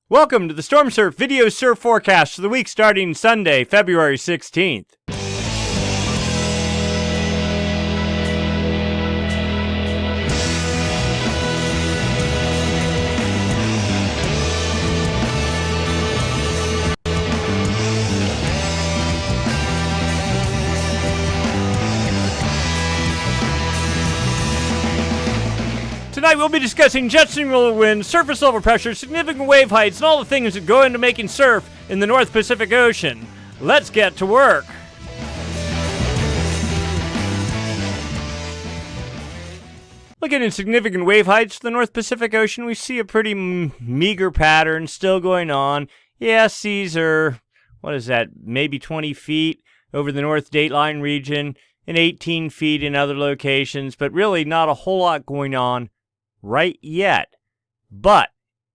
Welcome to the Stormsurf video surf forecast for the week starting Sunday, February 16th. Tonight we'll be discussing jet stream level winds, surface level pressure, significant wave heights, and all the things that go into making surf in the North Pacific Ocean. Let's get to work. Looking at significant wave heights for the North Pacific Ocean, we see a pretty meager pattern still going on. Yeah, seas are, maybe 20 feet over the North Dateline region and 18 feet in other locations, but really not a whole lot going on right yet. But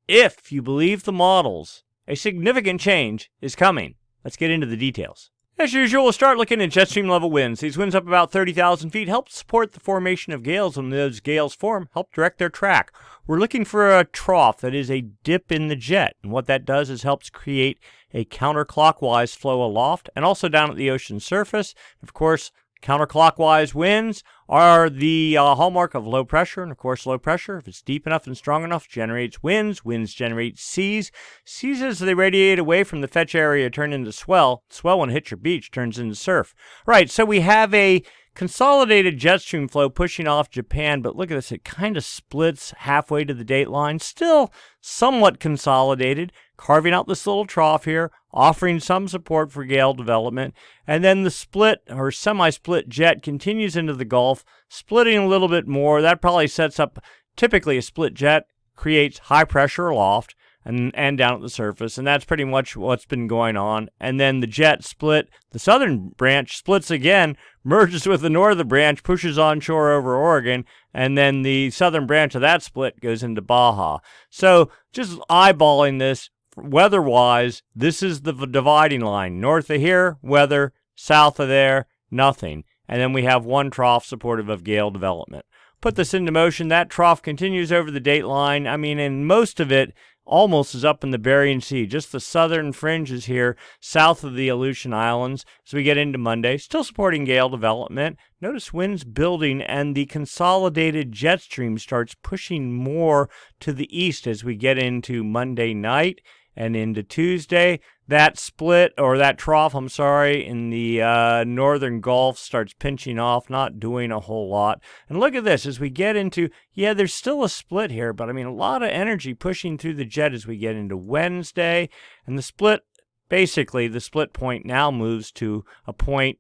if you believe the models, a significant change is coming. Let's get into the details. As usual, we'll start looking at jet stream level winds. These winds up about 30,000 feet help support the formation of gales. When those gales form, help direct their track. We're looking for a trough, that is a dip in the jet. And what that does is helps create a counterclockwise flow aloft and also down at the ocean surface. Of course, counterclockwise winds are the hallmark of low pressure, and of course low pressure, if it's deep enough and strong enough, generates winds. Winds generate seas. Seas, as they radiate away from the fetch area, turn into swell. Swell, when it hits your beach, turns into surf. Right, so we have a consolidated jet stream flow pushing off Japan, but look at this, it kind of splits halfway to the dateline, still somewhat consolidated, carving out this little trough here, offering some support for gale development, and then the split or semi-split jet continues into the Gulf, splitting a little bit more. That probably sets up, typically a split jet creates high pressure aloft and down at the surface, and that's pretty much what's been going on. And then the jet split, the southern branch splits again, merges with the northern branch, pushes onshore over Oregon, and then the southern branch of that split goes into Baja. So just eyeballing this, weather-wise, this is the dividing line. North of here, weather. South of there, nothing. And then we have one trough supportive of gale development. Put this into motion. That trough continues over the dateline. And most of it almost is up in the Bering Sea. Just the southern fringes here, south of the Aleutian Islands. As we get into Monday, still supporting gale development. Notice winds building, and the consolidated jet stream starts pushing more to the east as we get into Monday night and into Tuesday. That split, or that trough, in the northern Gulf starts pinching off, not doing a whole lot. And look at this, as we get into, there's still a split here, but a lot of energy pushing through the jet as we get into Wednesday. And the split, basically, the split point now moves to a point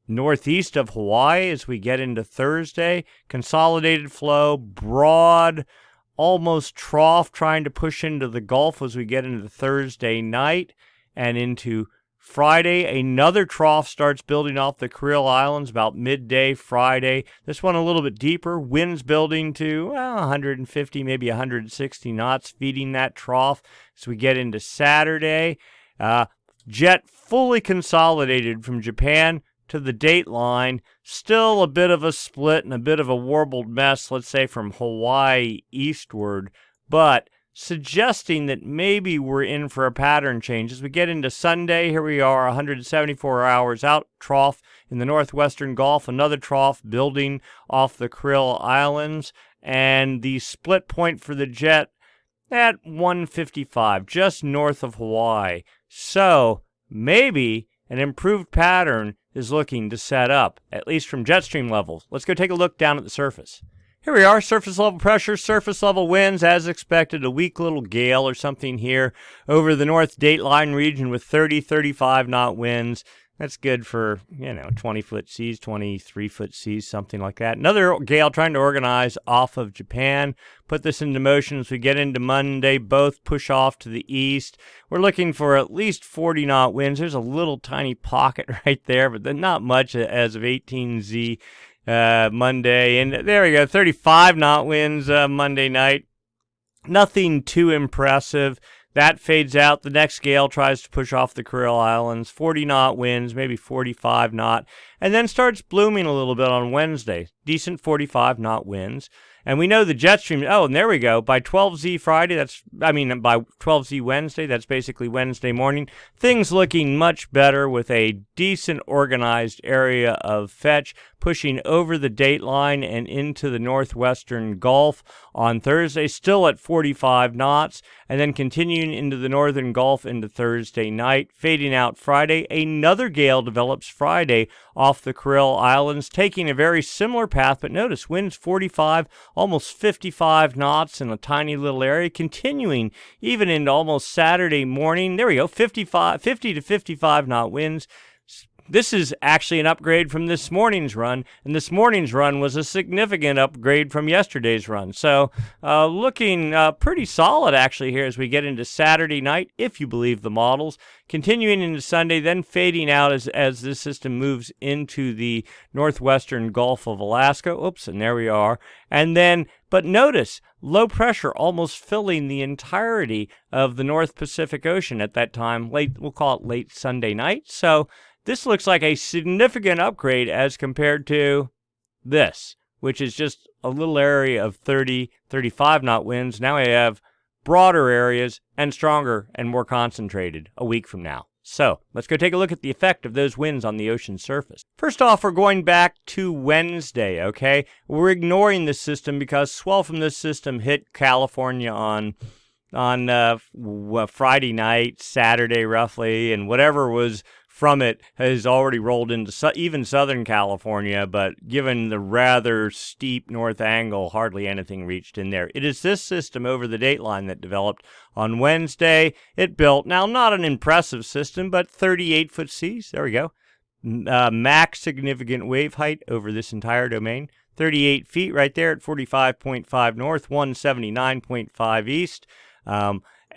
northeast of Hawaii as we get into Thursday. Consolidated flow, broad, almost trough, trying to push into the Gulf as we get into Thursday night. And into Friday, another trough starts building off the Kuril Islands about midday Friday. This one a little bit deeper. Winds building to 150, maybe 160 knots, feeding that trough as we get into Saturday. Jet fully consolidated from Japan to the dateline. Still a bit of a split and a bit of a warbled mess, let's say, from Hawaii eastward. But suggesting that maybe we're in for a pattern change. As we get into Sunday, here we are 174 hours out, trough in the northwestern Gulf, another trough building off the Kuril Islands, and the split point for the jet at 155, just north of Hawaii. So maybe an improved pattern is looking to set up, at least from jet stream levels. Let's go take a look down at the surface. Here we are, surface level pressure, surface level winds, as expected, a weak little gale or something here over the North Dateline region with 30, 35 knot winds. That's good for, 20-foot seas, 23-foot seas, something like that. Another gale trying to organize off of Japan. Put this into motion as we get into Monday. Both push off to the east. We're looking for at least 40 knot winds. There's a little tiny pocket right there, but then not much as of 18Z. Monday, and there we go, 35 knot winds Monday night. Nothing too impressive. That fades out. The next gale tries to push off the Kuril Islands. 40 knot winds, maybe 45 knot, and then starts blooming a little bit on Wednesday. Decent 45 knot winds. And we know the jet stream, oh, and there we go, by 12Z Friday, by 12Z Wednesday, that's basically Wednesday morning, things looking much better with a decent organized area of fetch pushing over the date line and into the northwestern Gulf on Thursday, still at 45 knots, and then continuing into the northern Gulf into Thursday night, fading out Friday. Another gale develops Friday off the Kuril Islands, taking a very similar path, but notice winds 45, almost 55 knots in a tiny little area, continuing even into almost Saturday morning. There we go, 50 to 55 knot winds. This is actually an upgrade from this morning's run, and this morning's run was a significant upgrade from yesterday's run. So looking pretty solid actually here as we get into Saturday night, if you believe the models. Continuing into Sunday, then fading out as this system moves into the northwestern Gulf of Alaska. Oops, and there we are. And then, but notice, low pressure almost filling the entirety of the North Pacific Ocean at that time, we'll call it late Sunday night. So this looks like a significant upgrade as compared to this, which is just a little area of 30, 35 knot winds. Now we have broader areas and stronger and more concentrated a week from now. So let's go take a look at the effect of those winds on the ocean surface. First off, we're going back to Wednesday, okay? We're ignoring this system because swell from this system hit California on Friday night, Saturday roughly, and whatever was from it has already rolled into even Southern California, but given the rather steep north angle, hardly anything reached in there. It is this system over the dateline that developed on Wednesday. It built, now not an impressive system, but 38-foot seas. There we go. Max significant wave height over this entire domain. 38 feet right there at 45.5 north, 179.5 east.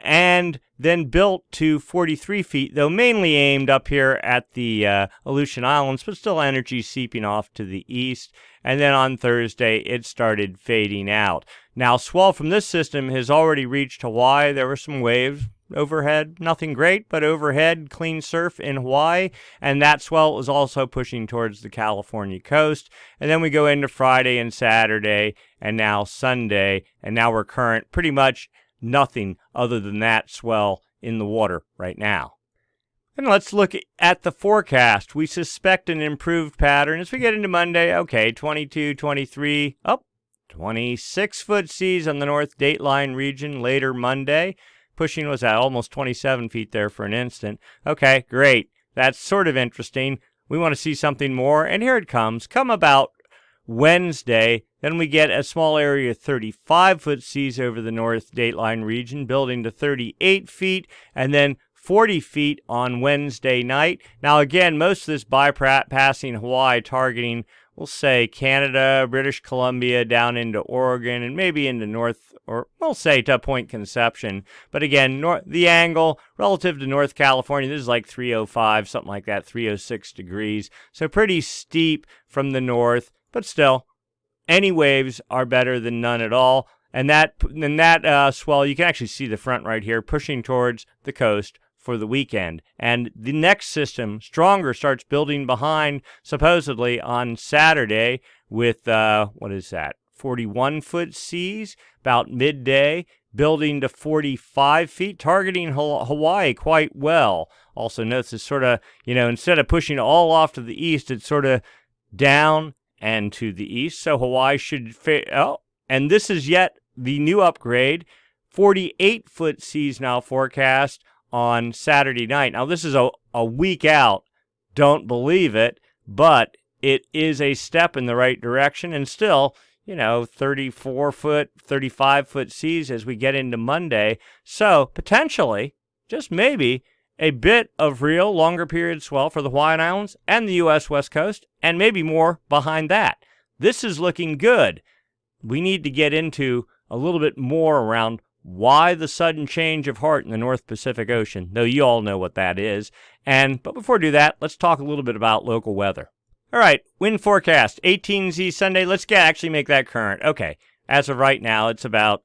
And then built to 43 feet, though mainly aimed up here at the Aleutian Islands, but still energy seeping off to the east. And then on Thursday, it started fading out. Now, swell from this system has already reached Hawaii. There were some waves overhead, nothing great, but overhead, clean surf in Hawaii. And that swell is also pushing towards the California coast. And then we go into Friday and Saturday, and now Sunday, and now we're current pretty much nothing other than that swell in the water right now. And let's look at the forecast. We suspect an improved pattern as we get into Monday. Okay, 22, 23, 26-foot seas on the North Dateline region later Monday. Pushing was at almost 27 feet there for an instant. Okay, great. That's sort of interesting. We want to see something more, and here it comes. Come about Wednesday, then we get a small area of 35-foot seas over the North Dateline region, building to 38 feet, and then 40 feet on Wednesday night. Now, again, most of this bypassing Hawaii, targeting, we'll say, Canada, British Columbia, down into Oregon, and maybe into North, or we'll say to Point Conception. But again, the angle relative to North California, this is like 305, something like that, 306 degrees. So pretty steep from the north. But still, any waves are better than none at all. And that swell, you can actually see the front right here, pushing towards the coast for the weekend. And the next system, stronger, starts building behind, supposedly, on Saturday with, 41-foot seas, about midday, building to 45 feet, targeting Hawaii quite well. Also notice it's sort of, instead of pushing all off to the east, it's sort of down and to the east, so Hawaii should and this is yet the new upgrade. 48-foot seas now forecast on Saturday night. Now, this is a week out. Don't believe it, but it is a step in the right direction, and still, 34-foot, 35-foot seas as we get into Monday. So, potentially, just maybe, a bit of real longer period swell for the Hawaiian Islands and the U.S. West Coast, and maybe more behind that. This is looking good. We need to get into a little bit more around why the sudden change of heart in the North Pacific Ocean, though you all know what that is. But before we do that, let's talk a little bit about local weather. All right, wind forecast, 18Z Sunday. Let's actually make that current. Okay, as of right now, it's about,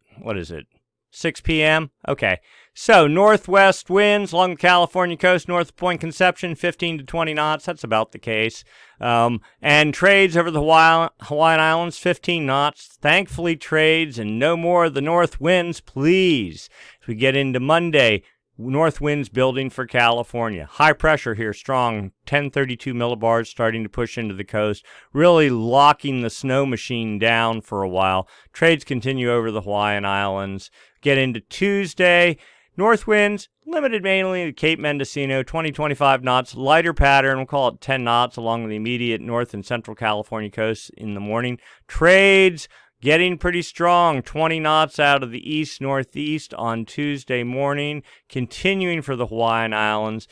6 p.m.? Okay, So, northwest winds along the California coast, north of Point Conception, 15 to 20 knots. That's about the case. And trades over the Hawaiian Islands, 15 knots. Thankfully, trades and no more of the north winds, please. As we get into Monday, north winds building for California. High pressure here, strong, 1032 millibars starting to push into the coast, really locking the snow machine down for a while. Trades continue over the Hawaiian Islands. Get into Tuesday, north winds, limited mainly to Cape Mendocino, 20-25 knots, lighter pattern, we'll call it 10 knots along the immediate north and central California coast in the morning. Trades getting pretty strong, 20 knots out of the east-northeast on Tuesday morning, continuing for the Hawaiian Islands.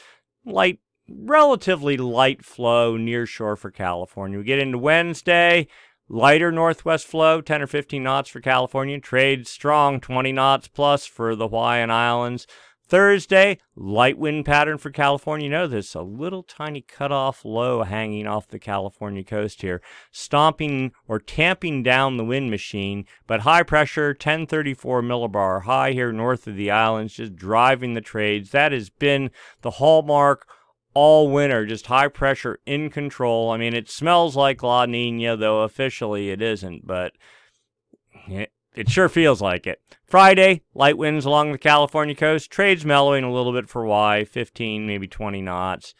Relatively light flow near shore for California. We get into Wednesday, lighter northwest flow, 10 or 15 knots for California. Trade strong, 20 knots plus for the Hawaiian Islands. Thursday, light wind pattern for California. You know, there's a little tiny cutoff low hanging off the California coast here, stomping or tamping down the wind machine, but high pressure, 1034 millibar high here north of the islands, just driving the trades. That has been the hallmark all winter, just high pressure in control. I mean, it smells like La Nina, though officially it isn't, but it sure feels like it. Friday, light winds along the California coast. Trades mellowing a little bit for Hawaii, 15, maybe 20 knots.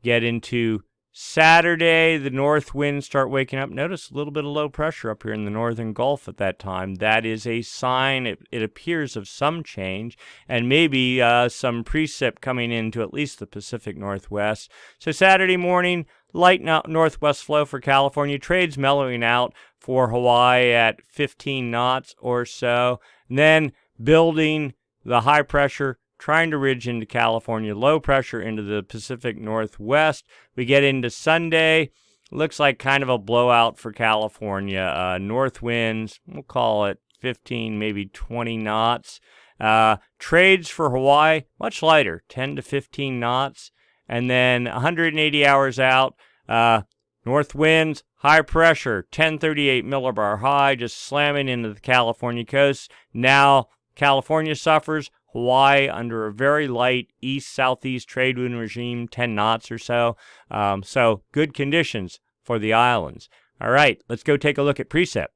Get into Saturday, the north winds start waking up. Notice a little bit of low pressure up here in the northern Gulf at that time. That is a sign, it appears, of some change, and maybe some precip coming into at least the Pacific Northwest. So Saturday morning, light northwest flow for California. Trades mellowing out for Hawaii at 15 knots or so. And then building the high pressure, trying to ridge into California, low pressure into the Pacific Northwest. We get into Sunday. Looks like kind of a blowout for California. North winds, we'll call it 15, maybe 20 knots. Trades for Hawaii, much lighter, 10 to 15 knots. And then 180 hours out, north winds, high pressure, 1038 millibar high, just slamming into the California coast. Now California suffers. Hawaii under a very light east-southeast trade wind regime, 10 knots or so. So good conditions for the islands. All right, let's go take a look at precip.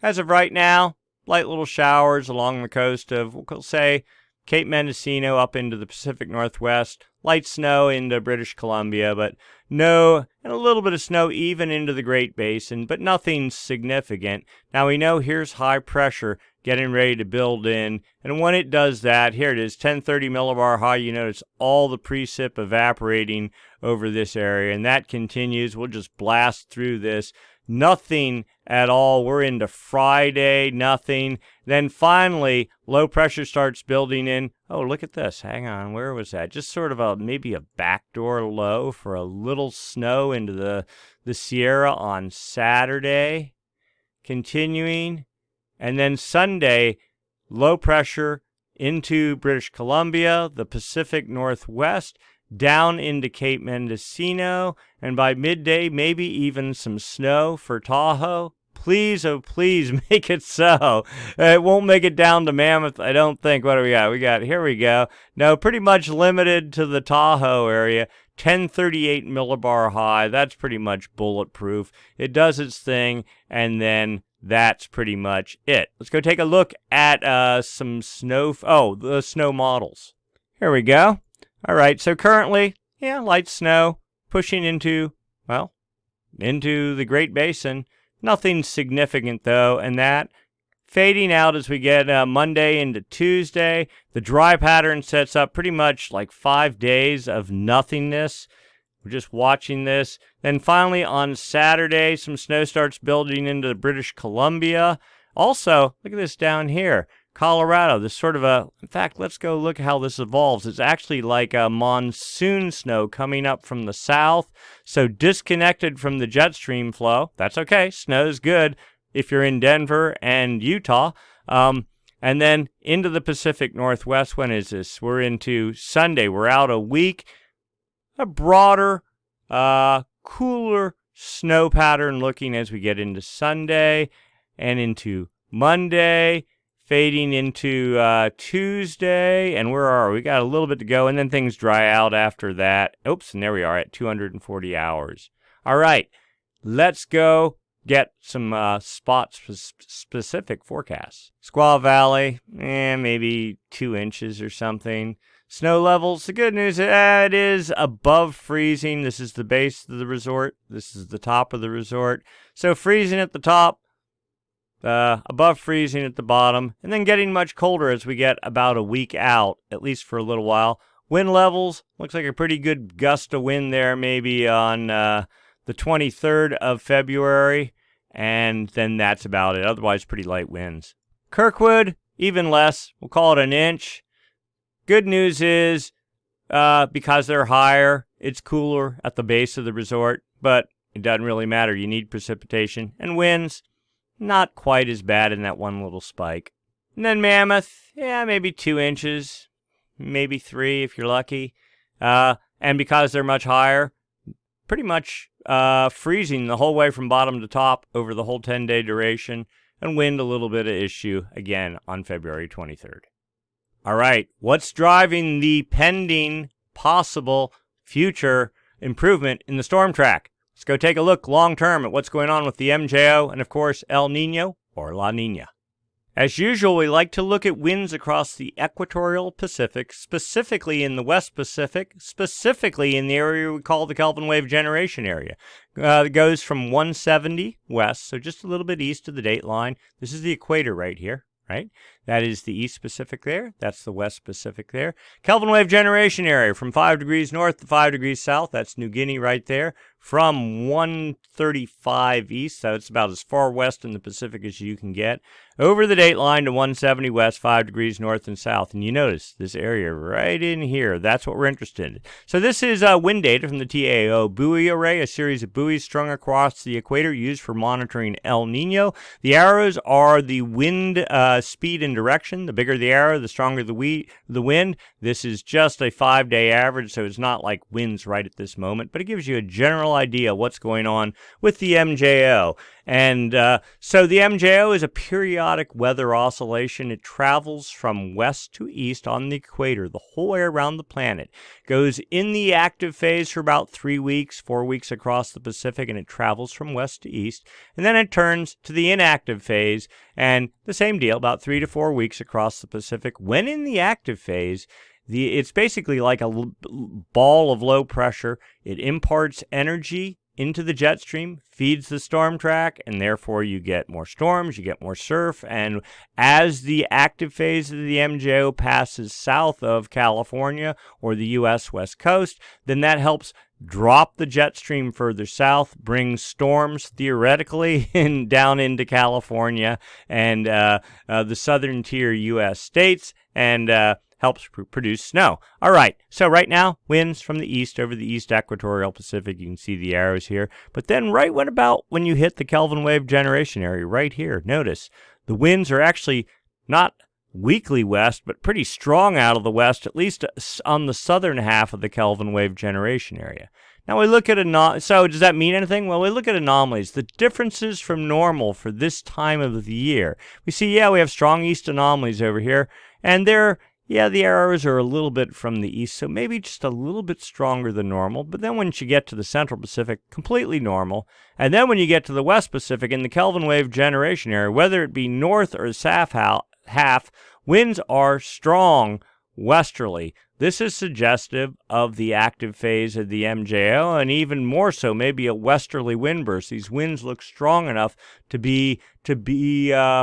As of right now, light little showers along the coast of, we'll say, Cape Mendocino up into the Pacific Northwest. Light snow into British Columbia, but no, and a little bit of snow even into the Great Basin, but nothing significant. Now we know here's high pressure getting ready to build in, and when it does that, here it is, 1030 millibar high. You notice all the precip evaporating over this area, and that continues. We'll just blast through this. Nothing at all. We're into Friday, nothing. Then finally, low pressure starts building in. Oh, look at this. Hang on. Where was that? Just sort of maybe a backdoor low for a little snow into the Sierra on Saturday. Continuing. And then Sunday, low pressure into British Columbia, the Pacific Northwest, down into Cape Mendocino, and by midday, maybe even some snow for Tahoe. Please, oh please, make it so. It won't make it down to Mammoth, I don't think. What do we got? Here we go. No, pretty much limited to the Tahoe area. 1038 millibar high. That's pretty much bulletproof. It does its thing, and then that's pretty much it. Let's go take a look at some snow. The snow models. Here we go. All right, so currently, light snow pushing into the Great Basin. Nothing significant, though, and that fading out as we get Monday into Tuesday. The dry pattern sets up pretty much like 5 days of nothingness. We're just watching this. Then finally on Saturday, some snow starts building into British Columbia. Also, look at this down here. Colorado, this sort of in fact, let's go look how this evolves. It's actually like a monsoon snow coming up from the south, so disconnected from the jet stream flow. That's okay, snow's good if you're in Denver and Utah. And then into the Pacific Northwest, when is this? We're into Sunday, we're out a week. A broader, cooler snow pattern looking as we get into Sunday and into Monday. fading into Tuesday, and where are we? We got a little bit to go, and then things dry out after that. Oops, and there we are at 240 hours. All right, let's go get some spot-specific forecasts. Squaw Valley, maybe 2 inches or something. Snow levels, the good news, it is above freezing. This is the base of the resort. This is the top of the resort. So freezing at the top, above freezing at the bottom, and then getting much colder as we get about a week out, at least for a little while. Wind levels, looks like a pretty good gust of wind there, maybe on the 23rd of February, and then that's about it. Otherwise, pretty light winds. Kirkwood, even less. We'll call it an inch. Good news is, because they're higher, it's cooler at the base of the resort, but it doesn't really matter. You need precipitation. And winds, not quite as bad in that one little spike. And then Mammoth, maybe 2 inches, maybe 3 if you're lucky. And because they're much higher, pretty much freezing the whole way from bottom to top over the whole 10-day duration. And wind a little bit of issue again on February 23rd. All right, what's driving the pending possible future improvement in the storm track? Let's go take a look long term at what's going on with the MJO and, of course, El Nino or La Nina. As usual, we like to look at winds across the equatorial Pacific, specifically in the West Pacific, specifically in the area we call the Kelvin wave generation area. It goes from 170 west, so just a little bit east of the date line. This is the equator right here, right? That is the East Pacific there. That's the West Pacific there. Kelvin wave generation area from 5 degrees north to 5 degrees south. That's New Guinea right there. From 135 east, so it's about as far west in the Pacific as you can get, over the date line to 170 west, 5 degrees north and south. And you notice this area right in here. That's what we're interested in. So this is wind data from the TAO buoy array, a series of buoys strung across the equator used for monitoring El Nino. The arrows are the wind speed and direction. The bigger the arrow, the stronger the wind. This is just a 5-day average, so it's not like winds right at this moment, but it gives you a general idea what's going on with the MJO. And so the MJO is a periodic weather oscillation. It travels from west to east on the equator the whole way around the planet. Goes in the active phase for about 3 weeks, 4 weeks across the Pacific, and it travels from west to east. And then it turns to the inactive phase, and the same deal, about 3 to 4 weeks across the Pacific. When in the active phase, it's basically like a ball of low pressure. It imparts energy into the jet stream, feeds the storm track, and therefore you get more storms, you get more surf. And as the active phase of the MJO passes south of California or the U.S. West Coast, then that helps drop the jet stream further south, bring storms theoretically down into California and the southern tier U.S. states, and helps produce snow. All right, so right now, winds from the east over the east equatorial Pacific. You can see the arrows here. But then right when you hit the Kelvin wave generation area, right here, notice the winds are actually not weakly west, but pretty strong out of the west, at least on the southern half of the Kelvin wave generation area. Now we look at so does that mean anything? Well, we look at anomalies, the differences from normal for this time of the year. We see, we have strong east anomalies over here, and the arrows are a little bit from the east, so maybe just a little bit stronger than normal. But then once you get to the Central Pacific, completely normal. And then when you get to the West Pacific in the Kelvin wave generation area, whether it be north or south half, winds are strong westerly. This is suggestive of the active phase of the MJO, and even more so, maybe a westerly wind burst. These winds look strong enough to be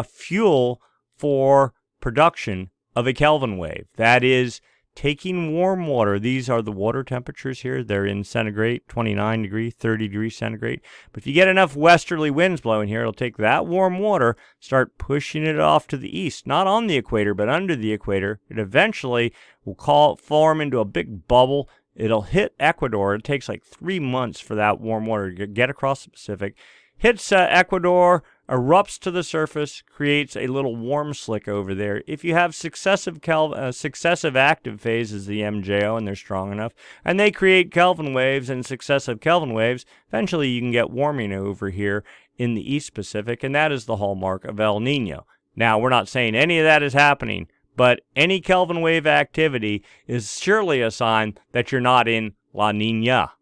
fuel for production of a Kelvin wave. That is taking warm water. These are the water temperatures here. They're in centigrade, 29 degrees, 30 degrees centigrade. But if you get enough westerly winds blowing here, it'll take that warm water, start pushing it off to the east, not on the equator, but under the equator. It eventually will form into a big bubble. It'll hit Ecuador. It takes like 3 months for that warm water to get across the Pacific. Hits Ecuador, erupts to the surface, creates a little warm slick over there. If you have successive active phases, the MJO, and they're strong enough, and they create Kelvin waves and successive Kelvin waves, eventually you can get warming over here in the East Pacific, and that is the hallmark of El Nino. Now, we're not saying any of that is happening, but any Kelvin wave activity is surely a sign that you're not in La Nina.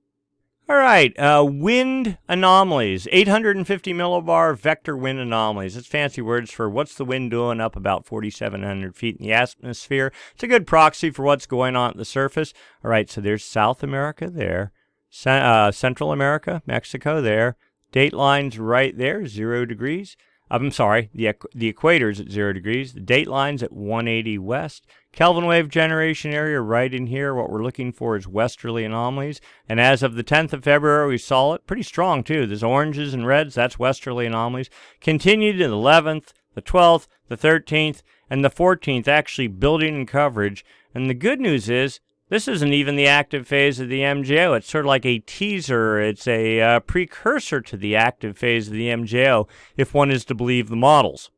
All right, wind anomalies, 850 millibar vector wind anomalies. It's fancy words for what's the wind doing up about 4,700 feet in the atmosphere. It's a good proxy for what's going on at the surface. All right, so there's South America there, Central America, Mexico there. Date line's right there, 0 degrees. I'm sorry, the equator's at 0 degrees. The date line's at 180 west. Kelvin wave generation area right in here. What we're looking for is westerly anomalies. And as of the 10th of February, we saw it pretty strong too. There's oranges and reds. That's westerly anomalies. Continued to the 11th, the 12th, the 13th, and the 14th, actually building in coverage. And the good news is, this isn't even the active phase of the MJO. It's sort of like a teaser. It's a precursor to the active phase of the MJO, if one is to believe the models.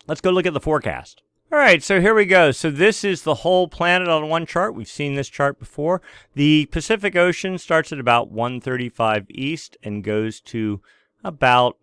Let's go look at the forecast. All right, so here we go. So this is the whole planet on one chart. We've seen this chart before. The Pacific Ocean starts at about 135 east and goes to about,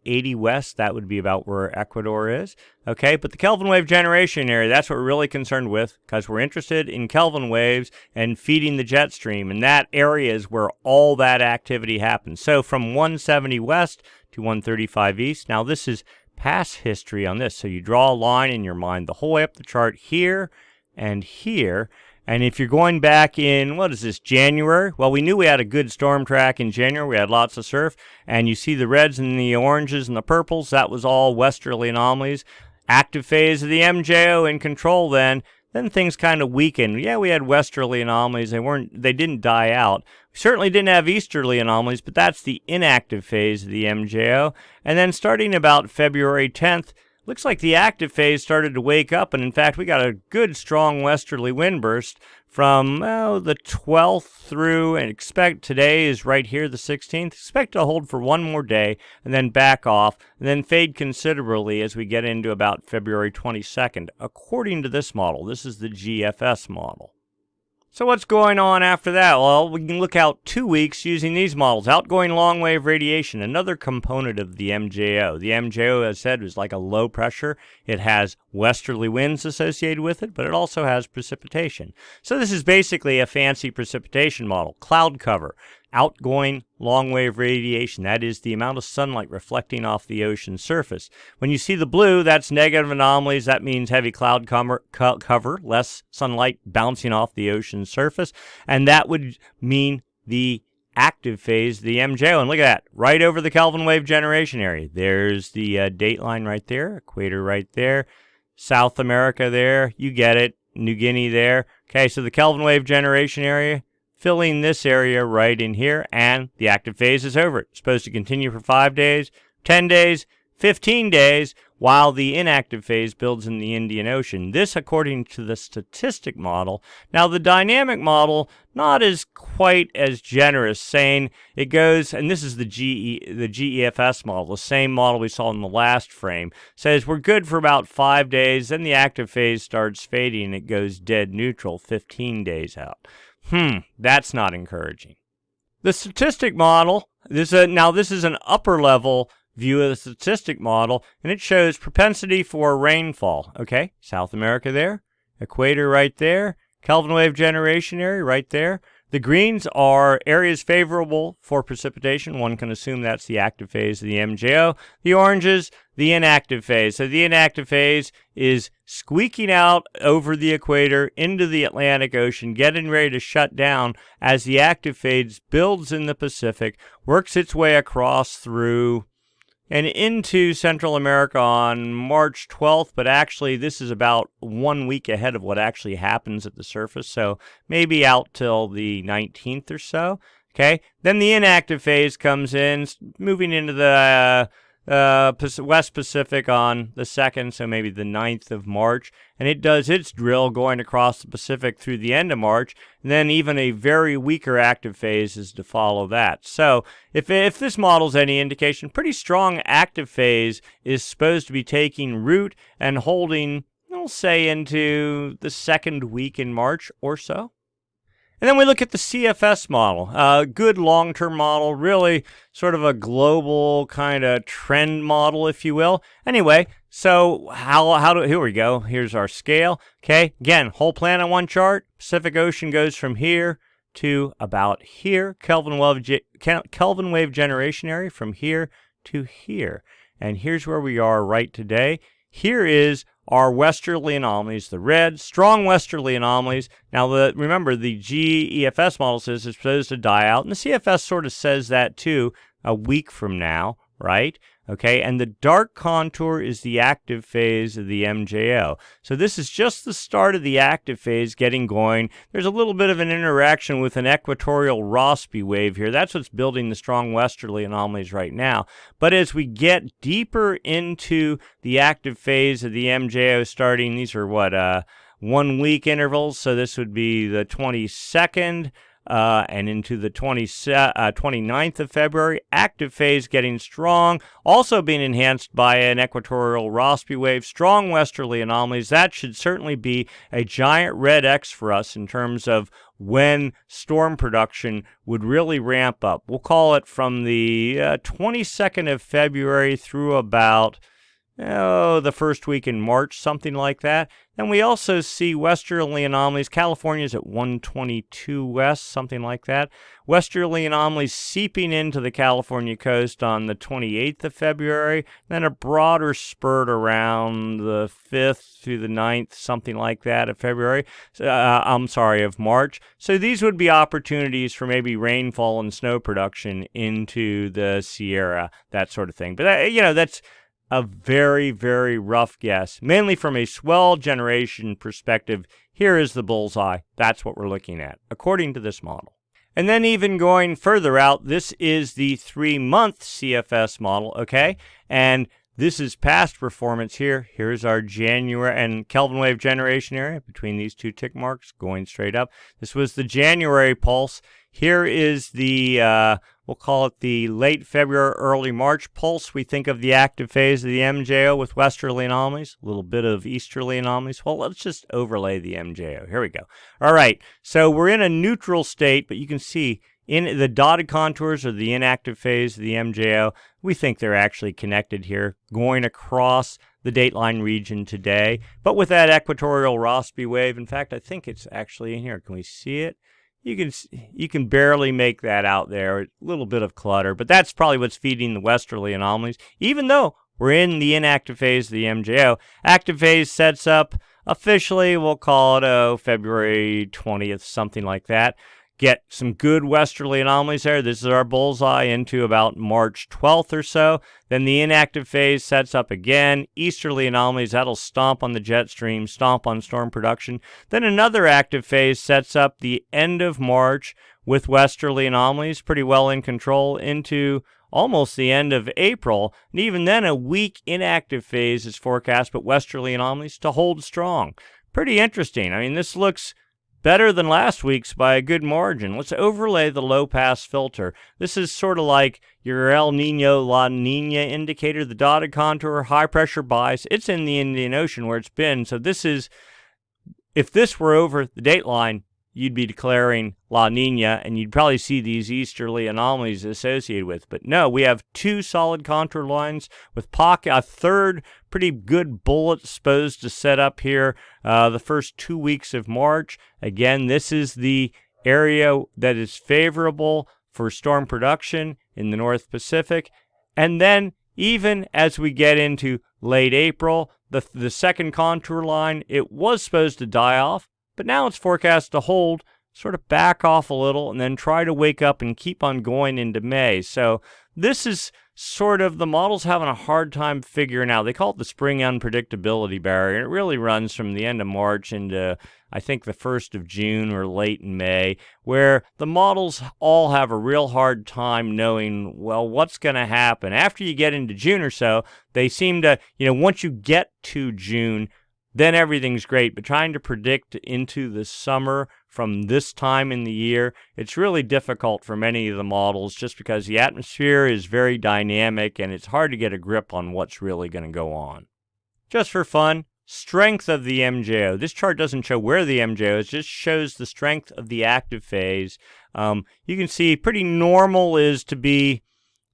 80 west? That would be about where Ecuador is. Okay, but the Kelvin wave generation area, that's what we're really concerned with, because we're interested in Kelvin waves and feeding the jet stream, and that area is where all that activity happens. So from 170 west to 135 east. Now this is past history on this, so you draw a line in your mind the whole way up the chart here and here. And if you're going back in, January? Well, we knew we had a good storm track in January. We had lots of surf. And you see the reds and the oranges and the purples. That was all westerly anomalies. Active phase of the MJO in control then. Then things kind of weakened. Yeah, we had westerly anomalies. They didn't die out. We certainly didn't have easterly anomalies, but that's the inactive phase of the MJO. And then starting about February 10th, looks like the active phase started to wake up, and in fact, we got a good, strong westerly wind burst from the 12th through, and expect today is right here, the 16th. Expect to hold for one more day, and then back off, and then fade considerably as we get into about February 22nd, according to this model. This is the GFS model. So what's going on after that? Well, we can look out 2 weeks using these models. Outgoing long wave radiation, another component of the MJO. The MJO, as I said, is like a low pressure. It has westerly winds associated with it, but it also has precipitation. So this is basically a fancy precipitation model. Cloud cover, outgoing long wave radiation. That is the amount of sunlight reflecting off the ocean surface. When you see the blue, that's negative anomalies. That means heavy cloud cover, less sunlight bouncing off the ocean surface. And that would mean the active phase, the MJO. And look at that, right over the Kelvin wave generation area. There's the date line right there, equator right there, South America there. You get it, New Guinea there. Okay, so the Kelvin wave generation area, filling this area right in here, and the active phase is over. It's supposed to continue for 5 days, 10 days, 15 days, while the inactive phase builds in the Indian Ocean. This according to the statistic model. Now the dynamic model, not as quite as generous, saying it goes, and this is the GEFS model, the same model we saw in the last frame, says we're good for about 5 days, then the active phase starts fading and it goes dead neutral 15 days out. That's not encouraging. The statistic model, this is an upper level view of the statistic model, and it shows propensity for rainfall. Okay, South America there, equator right there, Kelvin wave generation area right there. The greens are areas favorable for precipitation. One can assume that's the active phase of the MJO. The oranges, the inactive phase. So the inactive phase is squeaking out over the equator into the Atlantic Ocean, getting ready to shut down as the active phase builds in the Pacific, works its way across through and into Central America on March 12th, but actually this is about 1 week ahead of what actually happens at the surface, so maybe out till the 19th or so. Okay, then the inactive phase comes in, moving into the West Pacific on the 2nd, so maybe the 9th of March, and it does its drill going across the Pacific through the end of March, and then even a very weaker active phase is to follow that. So if this model's any indication, pretty strong active phase is supposed to be taking root and holding, we'll say, into the second week in March or so. And then we look at the CFS model, a good long-term model, really sort of a global kind of trend model, if you will. Anyway, So here we go. Here's our scale. Okay, again, whole planet on one chart. Pacific Ocean goes from here to about here. Kelvin wave generation area from here to here. And here's where we are right today. Here is our westerly anomalies, the red, strong westerly anomalies. Now, remember, the GEFS model says it's supposed to die out, and the CFS sort of says that too a week from now, right? Okay, and the dark contour is the active phase of the MJO. So this is just the start of the active phase getting going. There's a little bit of an interaction with an equatorial Rossby wave here. That's what's building the strong westerly anomalies right now. But as we get deeper into the active phase of the MJO starting, these are what, 1 week intervals. So this would be the 22nd. And into the 29th of February, active phase getting strong, also being enhanced by an equatorial Rossby wave, strong westerly anomalies. That should certainly be a giant red X for us in terms of when storm production would really ramp up. We'll call it from the 22nd of February through about the first week in March, something like that. Then we also see westerly anomalies. California's at 122 west, something like that. Westerly anomalies seeping into the California coast on the 28th of February. Then a broader spurt around the 5th through the 9th, something like that, of February. Of March. So these would be opportunities for maybe rainfall and snow production into the Sierra, that sort of thing. But, that's a very, very rough guess. Mainly from a swell generation perspective, here is the bullseye. That's what we're looking at, according to this model. And then even going further out, this is the 3-month CFS model, okay? And this is past performance here. Here's our January and Kelvin wave generation area between these two tick marks going straight up. This was the January pulse. Here is the we'll call it the late February, early March pulse. We think of the active phase of the MJO with westerly anomalies, a little bit of easterly anomalies. Well, let's just overlay the MJO. Here we go. All right, so we're in a neutral state, but you can see in the dotted contours are the inactive phase of the MJO. We think they're actually connected here, going across the dateline region today, but with that equatorial Rossby wave. In fact, I think it's actually in here. Can we see it? You can barely make that out there. A little bit of clutter, but that's probably what's feeding the westerly anomalies. Even though we're in the inactive phase of the MJO, active phase sets up officially, we'll call it February 20th, something like that. Get some good westerly anomalies there. This is our bullseye into about March 12th or so. Then the inactive phase sets up again. Easterly anomalies, that'll stomp on the jet stream, stomp on storm production. Then another active phase sets up the end of March with westerly anomalies, pretty well in control, into almost the end of April. And even then, a weak inactive phase is forecast, but westerly anomalies to hold strong. Pretty interesting. I mean, this looks better than last week's by a good margin. Let's overlay the low-pass filter. This is sort of like your El Nino, La Nina indicator, the dotted contour, high-pressure bias. It's in the Indian Ocean where it's been. So this is, if this were over the dateline, you'd be declaring La Nina, and you'd probably see these easterly anomalies associated with. But no, we have two solid contour lines with a third pretty good bullet supposed to set up here the first 2 weeks of March. Again, this is the area that is favorable for storm production in the North Pacific. And then even as we get into late April, the second contour line, it was supposed to die off, but now it's forecast to hold, sort of back off a little, and then try to wake up and keep on going into May. So this is sort of, the model's having a hard time figuring out. They call it the spring unpredictability barrier. It really runs from the end of March into, I think, the 1st of June or late in May, where the models all have a real hard time knowing, well, what's going to happen. After you get into June or so, they seem to, once you get to June, then everything's great. But trying to predict into the summer from this time in the year, it's really difficult for many of the models just because the atmosphere is very dynamic and it's hard to get a grip on what's really going to go on. Just for fun, strength of the MJO. This chart doesn't show where the MJO is, just shows the strength of the active phase. You can see pretty normal is to be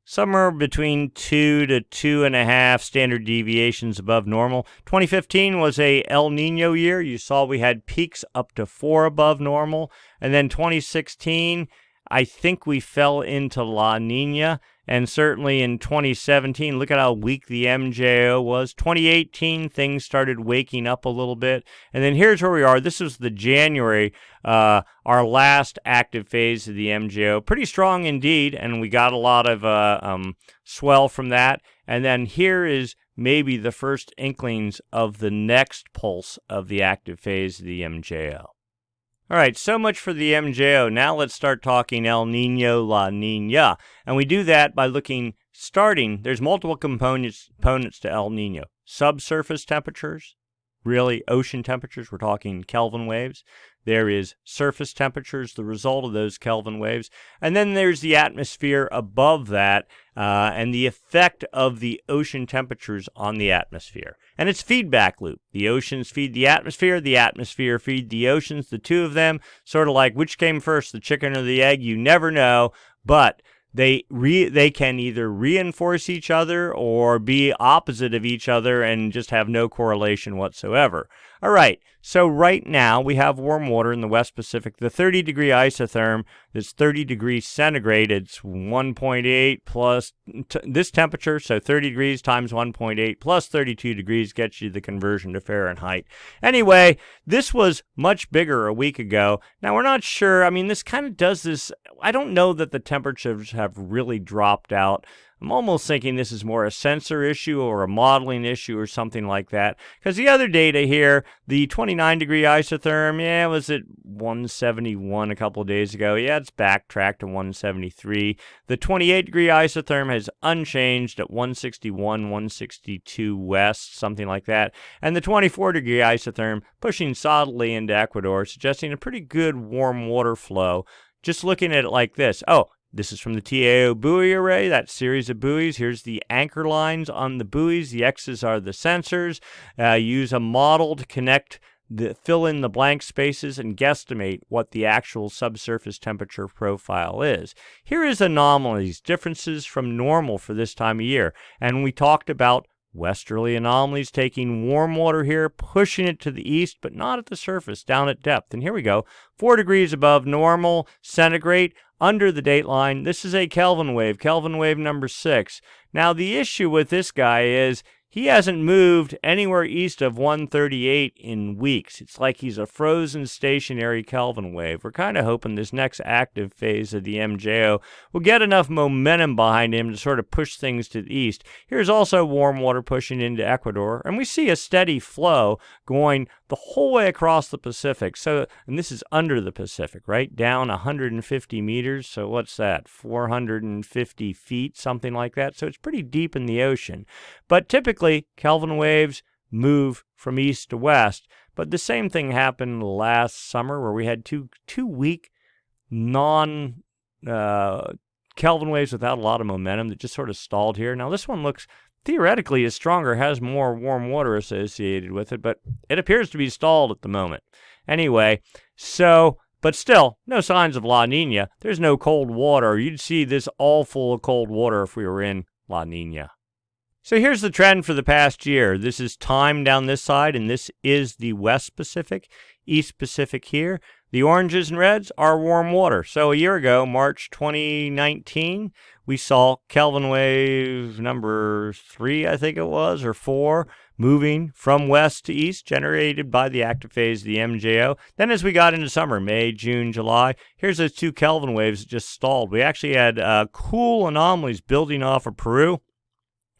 somewhere between 2 to 2.5 standard deviations above normal. 2015 was a El Nino year. You saw we had peaks up to 4 above normal. And then 2016, I think we fell into La Nina. And certainly in 2017, look at how weak the MJO was. 2018, things started waking up a little bit. And then here's where we are. This was the January, our last active phase of the MJO. Pretty strong indeed, and we got a lot of swell from that. And then here is maybe the first inklings of the next pulse of the active phase of the MJO. All right, so much for the MJO. Now let's start talking El Nino, La Nina. And we do that by there's multiple components to El Nino. Subsurface temperatures, really ocean temperatures, we're talking Kelvin waves. There is surface temperatures, the result of those Kelvin waves. And then there's the atmosphere above that and the effect of the ocean temperatures on the atmosphere. And it's feedback loop. The oceans feed the atmosphere feed the oceans. The two of them, sort of like which came first, the chicken or the egg, you never know. But they can either reinforce each other or be opposite of each other and just have no correlation whatsoever. All right, so right now we have warm water in the West Pacific. The 30-degree isotherm, that's 30 degrees centigrade, it's 1.8 plus this temperature, so 30 degrees times 1.8 plus 32 degrees gets you the conversion to Fahrenheit. Anyway, this was much bigger a week ago. Now, we're not sure. I mean, this kind of does this. I don't know that the temperatures have really dropped out. I'm almost thinking this is more a sensor issue or a modeling issue or something like that. Because the other data here, the 29-degree isotherm, it was at 171 a couple of days ago. Yeah, it's backtracked to 173. The 28-degree isotherm has unchanged at 161, 162 west, something like that. And the 24-degree isotherm pushing solidly into Ecuador, suggesting a pretty good warm water flow. Just looking at it like this. Oh, this is from the TAO buoy array, that series of buoys. Here's the anchor lines on the buoys. The X's are the sensors. Use a model to fill in the blank spaces and guesstimate what the actual subsurface temperature profile is. Here is anomalies, differences from normal for this time of year. And we talked about westerly anomalies, taking warm water here, pushing it to the east, but not at the surface, down at depth. And here we go, 4 degrees above normal centigrade, under the date line. This is a Kelvin wave number 6. Now, the issue with this guy is he hasn't moved anywhere east of 138 in weeks. It's like he's a frozen stationary Kelvin wave. We're kind of hoping this next active phase of the MJO will get enough momentum behind him to sort of push things to the east. Here's also warm water pushing into Ecuador, and we see a steady flow going the whole way across the Pacific. So, and this is under the Pacific, right? Down 150 meters. So what's that? 450 feet, something like that. So it's pretty deep in the ocean. But typically, Kelvin waves move from east to west. But the same thing happened last summer where we had two weak Kelvin waves without a lot of momentum that just sort of stalled here. Now this one looks theoretically is stronger, has more warm water associated with it, but it appears to be stalled at the moment. Anyway, but still, no signs of La Nina. There's no cold water. You'd see this all full of cold water if we were in La Nina. So here's the trend for the past year. This is time down this side, and this is the West Pacific, East Pacific here. The oranges and reds are warm water. So a year ago, March 2019, we saw Kelvin wave number 3, I think it was, or 4, moving from west to east, generated by the active phase of the MJO. Then as we got into summer, May, June, July, here's those 2 Kelvin waves that just stalled. We actually had cool anomalies building off of Peru.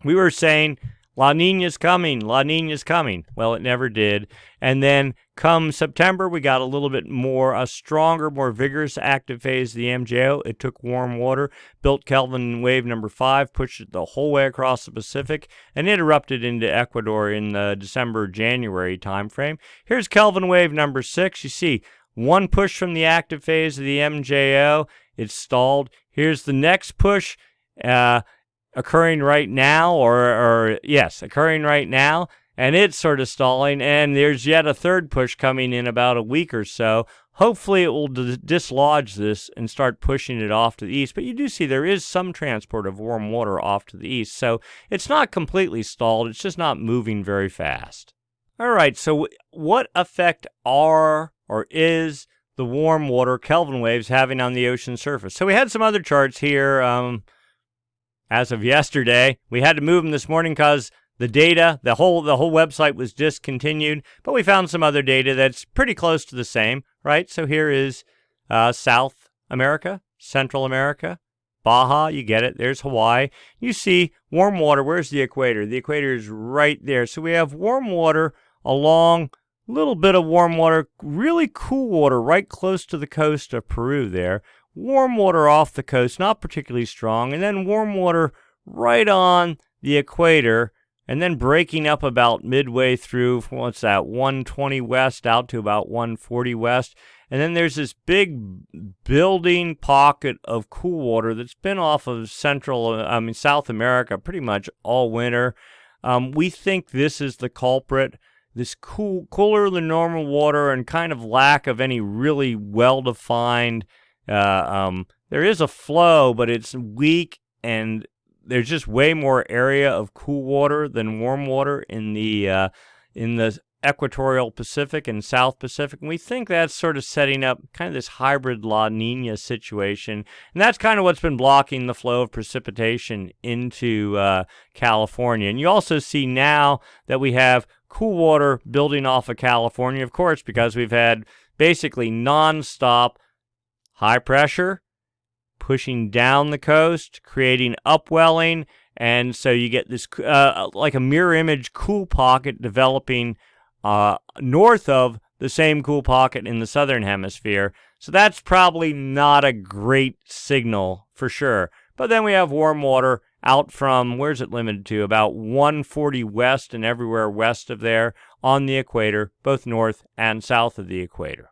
We were saying, La Nina's coming, La Nina's coming. Well, it never did. And then come September, we got a little bit more, a stronger, more vigorous active phase of the MJO. It took warm water, built Kelvin wave number 5, pushed it the whole way across the Pacific, and it erupted into Ecuador in the December-January timeframe. Here's Kelvin wave number 6. You see, one push from the active phase of the MJO. It's stalled. Here's the next push, occurring right now, occurring right now, and it's sort of stalling, and there's yet a third push coming in about a week or so. Hopefully it will dislodge this and start pushing it off to the east. But you do see there is some transport of warm water off to the east. So it's not completely stalled. It's just not moving very fast. All right, so what effect is the warm water Kelvin waves having on the ocean surface? So we had some other charts here as of yesterday. We had to move them this morning because the data, the whole website was discontinued, but we found some other data that's pretty close to the same, right? So here is South America, Central America, Baja, you get it. There's Hawaii. You see warm water. Where's the equator? The equator is right there. So we have warm water along, a little bit of warm water, really cool water right close to the coast of Peru there. Warm water off the coast, not particularly strong, and then warm water right on the equator, and then breaking up about midway through, 120 west out to about 140 west. And then there's this big building pocket of cool water that's been off of South America pretty much all winter. We think this is the culprit. This cooler than normal water and kind of lack of any really well-defined, there is a flow, but it's weak, and there's just way more area of cool water than warm water in the equatorial Pacific and South Pacific. And we think that's sort of setting up kind of this hybrid La Nina situation. And that's kind of what's been blocking the flow of precipitation into California. And you also see now that we have cool water building off of California, of course, because we've had basically nonstop high pressure pushing down the coast, creating upwelling, and so you get this like a mirror image cool pocket developing north of the same cool pocket in the southern hemisphere. So that's probably not a great signal for sure. But then we have warm water out from, where's it limited to? About 140 west and everywhere west of there on the equator, both north and south of the equator.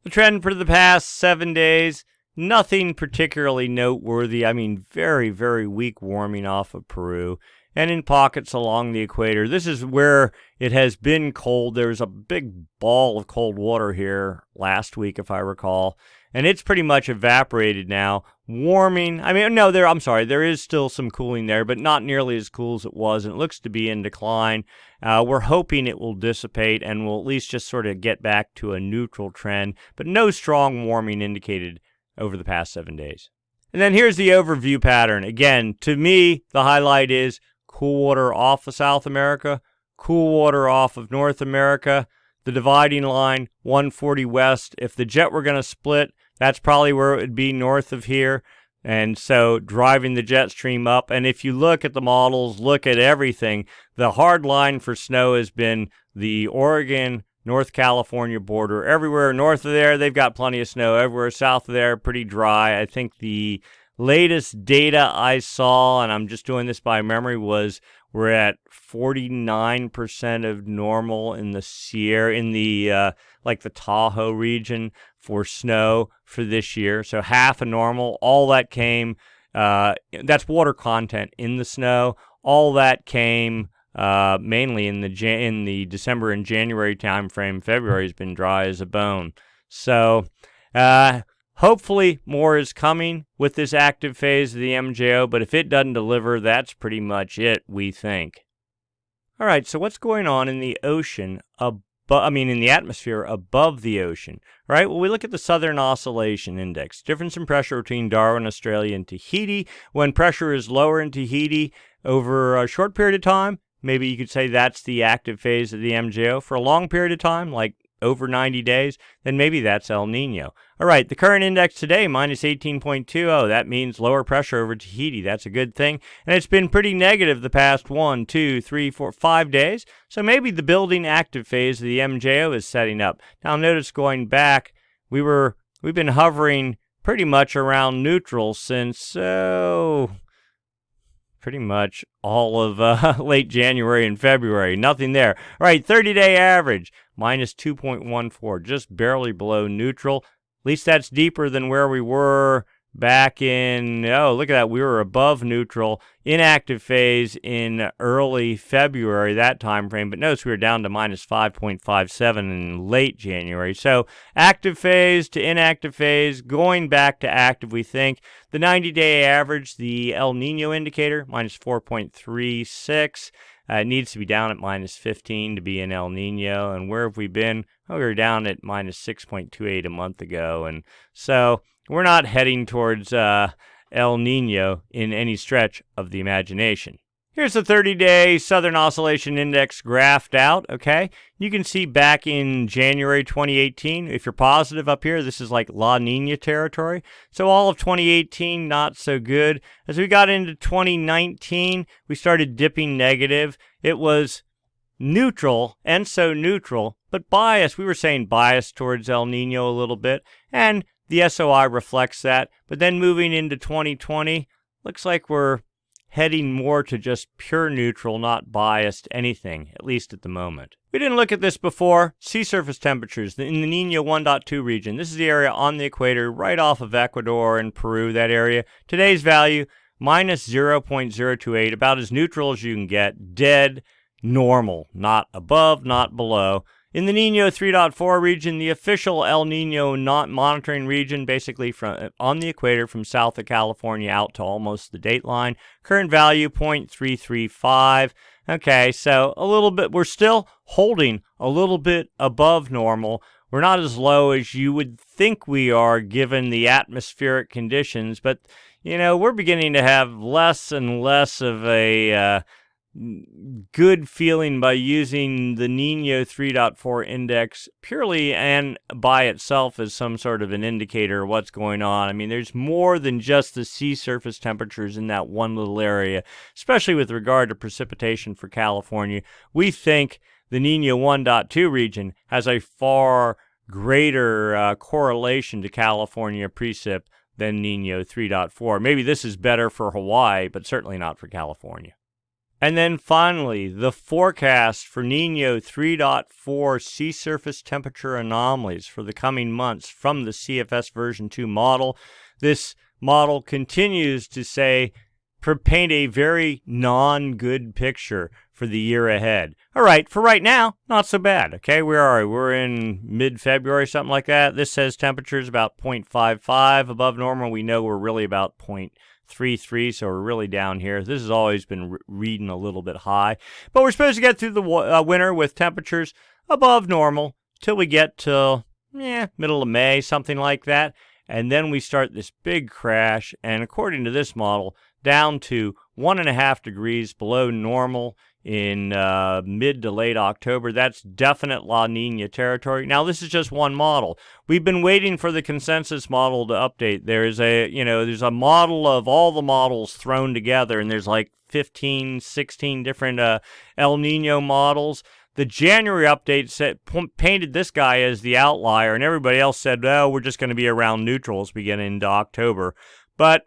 The trend for the past 7 days, nothing particularly noteworthy. I mean, very, very weak warming off of Peru and in pockets along the equator. This is where it has been cold. There was a big ball of cold water here last week, if I recall, and it's pretty much evaporated now. Warming, there is still some cooling there, but not nearly as cool as it was, and it looks to be in decline. We're hoping it will dissipate and will at least just sort of get back to a neutral trend, but no strong warming indicated over the past 7 days. And then here's the overview pattern. Again, to me, the highlight is cool water off of South America, cool water off of North America, the dividing line, 140 west. If the jet were going to split, that's probably where it would be north of here. And so driving the jet stream up. And if you look at the models, look at everything, the hard line for snow has been the Oregon, North California border. Everywhere north of there, they've got plenty of snow. Everywhere south of there, pretty dry. I think the latest data I saw, and I'm just doing this by memory, was we're at 49% of normal in the Sierra, in the like the Tahoe region for snow for this year. So half of normal. All that came, that's water content in the snow. All that came mainly in the December and January timeframe. February has been dry as a bone. So hopefully more is coming with this active phase of the MJO, but if it doesn't deliver, that's pretty much it, we think. All right, so what's going on in the ocean in the atmosphere above the ocean? All right, well, we look at the Southern Oscillation Index. Difference in pressure between Darwin, Australia, and Tahiti. When pressure is lower in Tahiti over a short period of time, maybe you could say that's the active phase of the MJO. For a long period of time, like over 90 days, then maybe that's El Nino. All right, the current index today, minus 18.20. That means lower pressure over Tahiti. That's a good thing. And it's been pretty negative the past 1, 2, 3, 4, 5 days. So maybe the building active phase of the MJO is setting up. Now notice going back, we've been hovering pretty much around neutral since, pretty much all of late January and February. Nothing there. All right, 30-day average, minus 2.14, just barely below neutral. At least that's deeper than where we were back in, oh, look at that, we were above neutral in active phase in early February, that time frame, but notice we were down to minus 5.57 in late January. So active phase to inactive phase, going back to active, we think. The 90-day average, the El Nino indicator, minus 4.36. It needs to be down at minus 15 to be in El Nino. And where have we been? Oh, we were down at minus 6.28 a month ago. And so we're not heading towards El Nino in any stretch of the imagination. Here's the 30-day Southern Oscillation Index graphed out, okay? You can see back in January 2018, if you're positive up here, this is like La Nina territory. So all of 2018, not so good. As we got into 2019, we started dipping negative. It was neutral, and so neutral, but biased. We were saying biased towards El Nino a little bit, and the SOI reflects that. But then moving into 2020, looks like we're heading more to just pure neutral, not biased anything, at least at the moment. We didn't look at this before. Sea surface temperatures in the Nino 1.2 region. This is the area on the equator, right off of Ecuador and Peru, that area. Today's value, minus 0.028, about as neutral as you can get. Dead normal, not above, not below. In the Nino 3.4 region, the official El Nino not monitoring region, basically from on the equator from south of California out to almost the date line. Current value 0.335. Okay, so a little bit, we're still holding a little bit above normal. We're not as low as you would think we are given the atmospheric conditions, but you know, we're beginning to have less and less of a good feeling by using the Nino 3.4 index purely and by itself as some sort of an indicator of what's going on. I mean, there's more than just the sea surface temperatures in that one little area, especially with regard to precipitation for California. We think the Nino 1.2 region has a far greater correlation to California precip than Nino 3.4. Maybe this is better for Hawaii, but certainly not for California. And then finally, the forecast for Nino 3.4 sea surface temperature anomalies for the coming months from the CFS version 2 model. This model continues to say, paint a very non-good picture for the year ahead. All right, for right now, not so bad. Okay, where are we? We're in mid-February, something like that. This says temperatures about 0.55 above normal. We know we're really about 0.33, so we're really down here. This has always been reading a little bit high. But we're supposed to get through the winter with temperatures above normal till we get to middle of May, something like that. And then we start this big crash, and according to this model, down to 1.5 degrees below normal in mid to late October. That's definite La Nina territory. Now, this is just one model. We've been waiting for the consensus model to update. There's a model of all the models thrown together, and there's like 15, 16 different El Nino models. The January update painted this guy as the outlier, and everybody else said, oh, we're just going to be around neutral as we get into October. But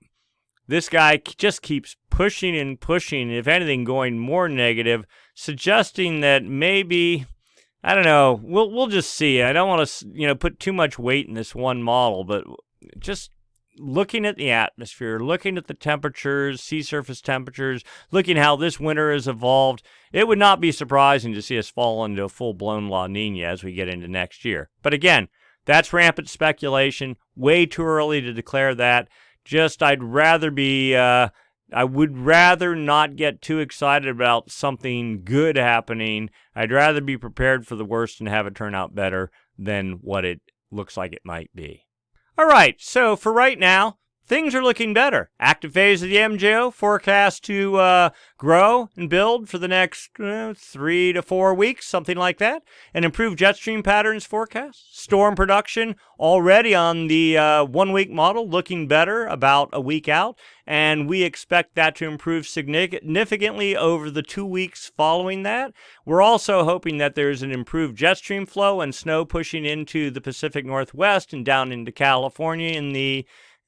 this guy just keeps pushing and pushing, if anything, going more negative, suggesting that maybe, I don't know, we'll just see. I don't want to, put too much weight in this one model, but just looking at the atmosphere, looking at the temperatures, sea surface temperatures, looking how this winter has evolved, it would not be surprising to see us fall into a full-blown La Nina as we get into next year. But again, that's rampant speculation. Way too early to declare that. I would rather not get too excited about something good happening. I'd rather be prepared for the worst and have it turn out better than what it looks like it might be. All right, so for right now, things are looking better. Active phase of the MJO forecast to grow and build for the next 3 to 4 weeks, something like that. An improved jet stream patterns forecast. Storm production already on the 1 week model looking better about a week out. And we expect that to improve significantly over the 2 weeks following that. We're also hoping that there's an improved jet stream flow and snow pushing into the Pacific Northwest and down into California in the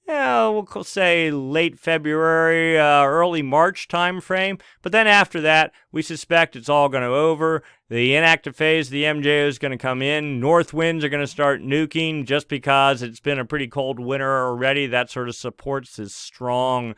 we'll say late February, early March time frame. But then after that, we suspect it's all going to over. The inactive phase of the MJO is going to come in. North winds are going to start nuking just because it's been a pretty cold winter already. That sort of supports this strong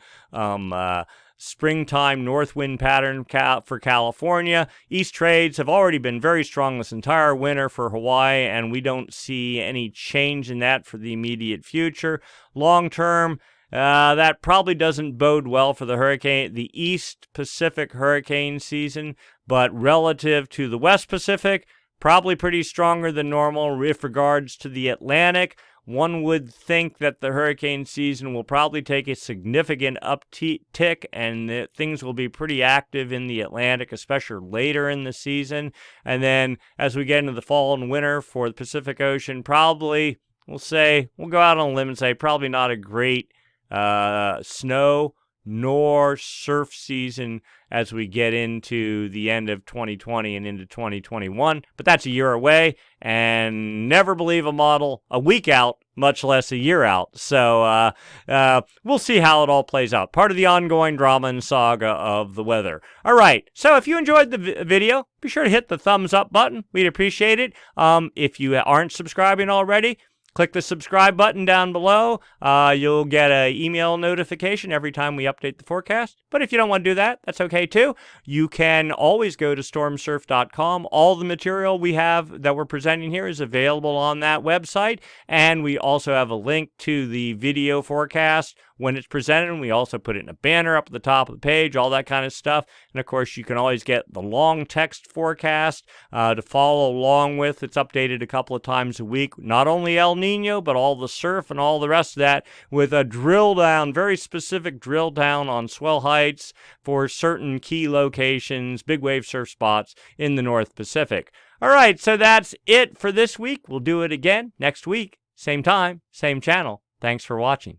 springtime north wind pattern for California. East trades have already been very strong this entire winter for Hawaii, and we don't see any change in that for the immediate future. Long term, that probably doesn't bode well for the East Pacific hurricane season, but relative to the West Pacific, probably pretty stronger than normal with regards to the Atlantic. One would think that the hurricane season will probably take a significant uptick and that things will be pretty active in the Atlantic, especially later in the season. And then as we get into the fall and winter for the Pacific Ocean, probably, we'll go out on a limb and say probably not a great snow nor surf season as we get into the end of 2020 and into 2021. But that's a year away, and never believe a model a week out, much less a year out. So we'll see how it all plays out. Part of the ongoing drama and saga of the weather. All right, so if you enjoyed the video, be sure to hit the thumbs up button. We'd appreciate it. If you aren't subscribing already, click the subscribe button down below. You'll get an email notification every time we update the forecast. But if you don't want to do that, that's okay too. You can always go to stormsurf.com. All the material we have that we're presenting here is available on that website. And we also have a link to the video forecast when it's presented. And we also put it in a banner up at the top of the page, all that kind of stuff. And of course, you can always get the long text forecast to follow along with. It's updated a couple of times a week. Not only El Nino, but all the surf and all the rest of that with a drill down, very specific drill down on swell heights for certain key locations, big wave surf spots in the North Pacific. All right, so that's it for this week. We'll do it again next week. Same time, same channel. Thanks for watching.